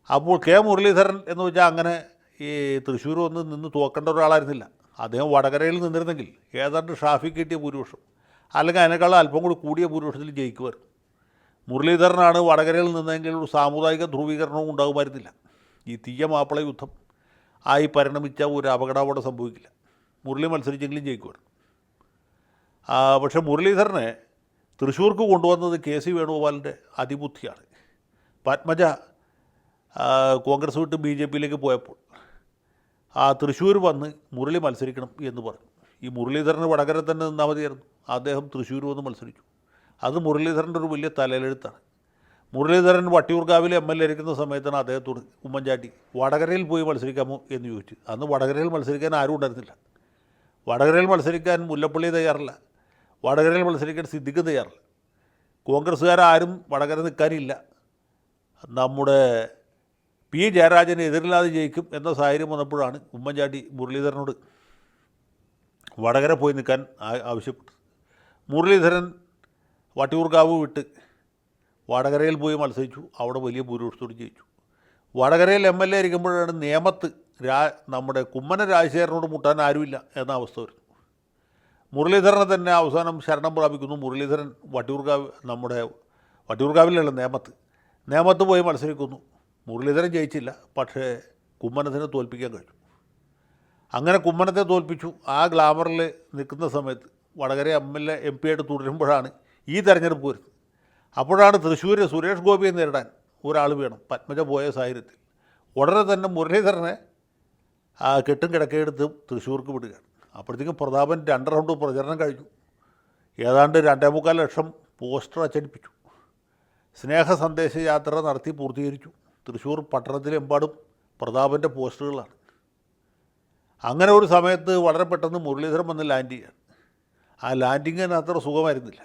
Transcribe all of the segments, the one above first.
അപ്പോൾ കെ മുരളീധരൻ എന്ന് വെച്ചാൽ അങ്ങനെ ഈ തൃശ്ശൂർ വന്ന് നിന്ന് തോക്കേണ്ട ഒരാളായിരുന്നില്ല. അദ്ദേഹം വടകരയിൽ നിന്നിരുന്നെങ്കിൽ ഏതാണ്ട് ഷാഫിക്ക് കിട്ടിയ ഭൂരിപക്ഷം അല്ലെങ്കിൽ അതിനേക്കാളും അല്പം കൂടി കൂടിയ ഭൂരിപക്ഷത്തിൽ ജയിക്കുമായിരുന്നു. മുരളീധരനാണ് വടകരയിൽ നിന്നെങ്കിൽ ഒരു സാമുദായിക ധ്രുവീകരണവും ഉണ്ടാകുമായിരുന്നില്ല. ഈ തീയ മാപ്പിള യുദ്ധം ആയി പരിണമിച്ച ഒരു അപകടം അവിടെ സംഭവിക്കില്ല. മുരളി മത്സരിച്ചെങ്കിലും ജയിക്കുമായിരുന്നു. പക്ഷേ മുരളീധരനെ തൃശ്ശൂർക്ക് കൊണ്ടുവന്നത് കെ സി വേണുഗോപാലിൻ്റെ അതിബുദ്ധിയാണ്. പത്മജ കോൺഗ്രസ് വിട്ട് ബി ജെ പിയിലേക്ക് പോയപ്പോൾ തൃശ്ശൂർ വന്ന് മുരളി മത്സരിക്കണം എന്ന് പറഞ്ഞു. ഈ മുരളീധരന് വടകര തന്നെ നിന്നാൽ മതിയായിരുന്നു. അദ്ദേഹം തൃശ്ശൂർ വന്ന് മത്സരിച്ചു. അത് മുരളീധരൻ്റെ ഒരു വലിയ തലയിലെഴുത്താണ്. മുരളീധരൻ വട്ടിയൂർക്കാവിൽ MLA ഇരിക്കുന്ന സമയത്താണ് അദ്ദേഹത്തോട് ഉമ്മൻചാണ്ടി വടകരയിൽ പോയി മത്സരിക്കാമോ എന്ന് ചോദിച്ചു. അന്ന് വടകരയിൽ മത്സരിക്കാൻ ആരും ഉണ്ടായിരുന്നില്ല. വടകരയിൽ മത്സരിക്കാൻ മുല്ലപ്പള്ളി തയ്യാറല്ല, വടകരയിൽ മത്സരിക്കാൻ സിദ്ദിഖ് തയ്യാറല്ല. കോൺഗ്രസ്സുകാരും വടകര നിൽക്കാനില്ല. നമ്മുടെ പി ജയരാജന് എതിരില്ലാതെ ജയിക്കും എന്ന സാഹചര്യം വന്നപ്പോഴാണ് ഉമ്മൻചാണ്ടി മുരളീധരനോട് വടകര പോയി നിൽക്കാൻ ആവശ്യപ്പെട്ടത്. മുരളീധരൻ വട്ടിയൂർക്കാവ് വിട്ട് വടകരയിൽ പോയി മത്സരിച്ചു. അവിടെ വലിയ ഭൂരിപക്ഷത്തോട് ജയിച്ചു. വടകരയിൽ MLA ഇരിക്കുമ്പോഴാണ് നേമത്ത് നമ്മുടെ കുമ്മനം രാജശേഖരനോട് മുട്ടാൻ ആരുമില്ല എന്ന അവസ്ഥ വരുന്നു. മുരളീധരനെ തന്നെ അവസാനം ശരണം പ്രാപിക്കുന്നു. മുരളീധരൻ വട്ടിയൂർക്കാവിലല്ല നേമത്ത് പോയി മത്സരിക്കുന്നു. മുരളീധരൻ ജയിച്ചില്ല, പക്ഷേ കുമ്മനത്തിനെ തോൽപ്പിക്കാൻ കഴിഞ്ഞു. അങ്ങനെ കുമ്മനത്തെ തോൽപ്പിച്ചു. ആ ഗ്ലാമറിൽ നിൽക്കുന്ന സമയത്ത് വടകര MP ആയിട്ട് തുടരുമ്പോഴാണ് ഈ തെരഞ്ഞെടുപ്പ് വരുന്നത്. അപ്പോഴാണ് തൃശ്ശൂർ സുരേഷ് ഗോപിയെ നേരിടാൻ ഒരാൾ വേണം. പത്മജ പോയ സാഹചര്യത്തിൽ ഉടനെ തന്നെ മുരളീധരനെ കെട്ടും കിടക്കയെടുത്ത് തൃശ്ശൂർക്ക് വിടുകയാണ്. അപ്പോഴത്തേക്കും പ്രതാപൻ 2 റൗണ്ട് പ്രചരണം കഴിഞ്ഞു. ഏതാണ്ട് 2.25 ലക്ഷം പോസ്റ്റർ അച്ചടിപ്പിച്ചു. സ്നേഹ സന്ദേശ യാത്ര നടത്തി പൂർത്തീകരിച്ചു. തൃശ്ശൂർ പട്ടണത്തിലെമ്പാടും പ്രതാപൻ്റെ പോസ്റ്ററുകളാണ്. അങ്ങനെ ഒരു സമയത്ത് വളരെ പെട്ടെന്ന് മുരളീധരൻ വന്ന് ലാൻഡ് ചെയ്യുകയാണ്. ആ ലാൻഡിങ്ങിന് അത്ര സുഖമായിരുന്നില്ല.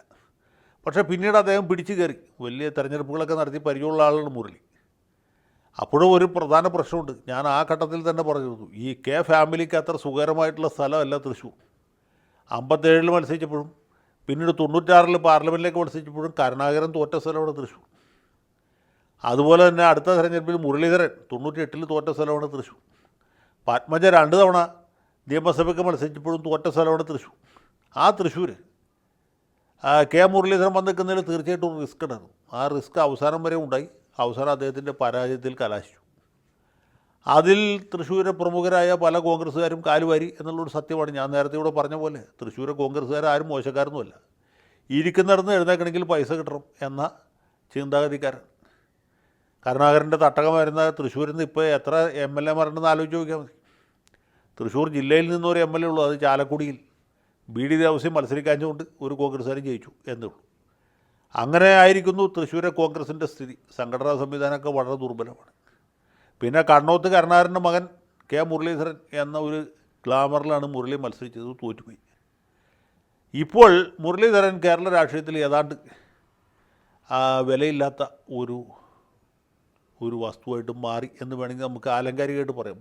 പക്ഷേ പിന്നീട് അദ്ദേഹം പിടിച്ചു കയറി. വലിയ തെരഞ്ഞെടുപ്പുകളൊക്കെ നടത്തി പരിചയമുള്ള ആളാണ് മുരളി. അപ്പോഴും ഒരു പ്രധാന പ്രശ്നമുണ്ട്. ഞാൻ ആ ഘട്ടത്തിൽ തന്നെ പറഞ്ഞിരുന്നു, ഈ കെ ഫാമിലിക്ക് അത്ര സുഖകരമായിട്ടുള്ള സ്ഥലമല്ല തൃശ്ശൂർ. 57 മത്സരിച്ചപ്പോഴും പിന്നീട് 96 പാർലമെൻറ്റിലേക്ക് മത്സരിച്ചപ്പോഴും കരുണാകരൻ തോറ്റ സ്ഥലമാണ് തൃശ്ശൂർ. അതുപോലെ തന്നെ അടുത്ത തെരഞ്ഞെടുപ്പിൽ മുരളീധരൻ 98 തോറ്റ സ്ഥലമാണ് തൃശ്ശൂർ. പത്മജ 2 തവണ നിയമസഭയ്ക്ക് മത്സരിച്ചപ്പോഴും തോറ്റ സ്ഥലമാണ് തൃശ്ശൂർ. ആ തൃശ്ശൂർ കെ മുരളീധരൻ വന്ന് നിൽക്കുന്നതിൽ തീർച്ചയായിട്ടും റിസ്ക് ഉണ്ടായിരുന്നു. ആ റിസ്ക് അവസാനം വരെ ഉണ്ടായി. അവസാനം അദ്ദേഹത്തിൻ്റെ പരാജയത്തിൽ കലാശിച്ചു. അതിൽ തൃശ്ശൂരെ പ്രമുഖരായ പല കോൺഗ്രസ്സുകാരും കാലുവാരി എന്നുള്ളൊരു സത്യമാണ്. ഞാൻ നേരത്തെ ഇവിടെ പറഞ്ഞ പോലെ തൃശ്ശൂരെ കോൺഗ്രസ്സുകാരും മോശക്കാരൊന്നുമല്ല. ഇരിക്കുന്നിടന്ന് എഴുന്നേക്കണമെങ്കിൽ പൈസ കിട്ടണം എന്ന ചിന്താഗതിക്കാരൻ. കരുണാകരൻ്റെ തട്ടകമായിരുന്ന തൃശ്ശൂരിൽ നിന്ന് ഇപ്പോൾ എത്ര MLA മാരുണ്ടെന്ന് ആലോചിച്ച് നോക്കിയാൽ മതി. തൃശ്ശൂർ ജില്ലയിൽ നിന്നൊരു MLA ഉള്ളൂ. അത് ചാലക്കുടിയിൽ BD ദേവസ്യം മത്സരിക്കാഞ്ഞുകൊണ്ട് ഒരു കോൺഗ്രസ്സുകാരൻ ജയിച്ചു എന്നുള്ളൂ. അങ്ങനെ ആയിരിക്കുന്നു തൃശ്ശൂരെ കോൺഗ്രസിൻ്റെ സ്ഥിതി. സംഘടനാ സംവിധാനമൊക്കെ വളരെ ദുർബലമാണ്. പിന്നെ കണ്ണോത്ത് കരുണാകരൻ്റെ മകൻ കെ മുരളീധരൻ എന്ന ഒരു ഗ്ലാമറിലാണ് മുരളി മത്സരിച്ചത്, തോറ്റുപോയി. ഇപ്പോൾ മുരളീധരൻ കേരള രാഷ്ട്രീയത്തിൽ ഏതാണ്ട് വിലയില്ലാത്ത ഒരു വസ്തുവായിട്ട് മാറി എന്ന് വേണമെങ്കിൽ നമുക്ക് ആലങ്കാരികമായിട്ട് പറയാം.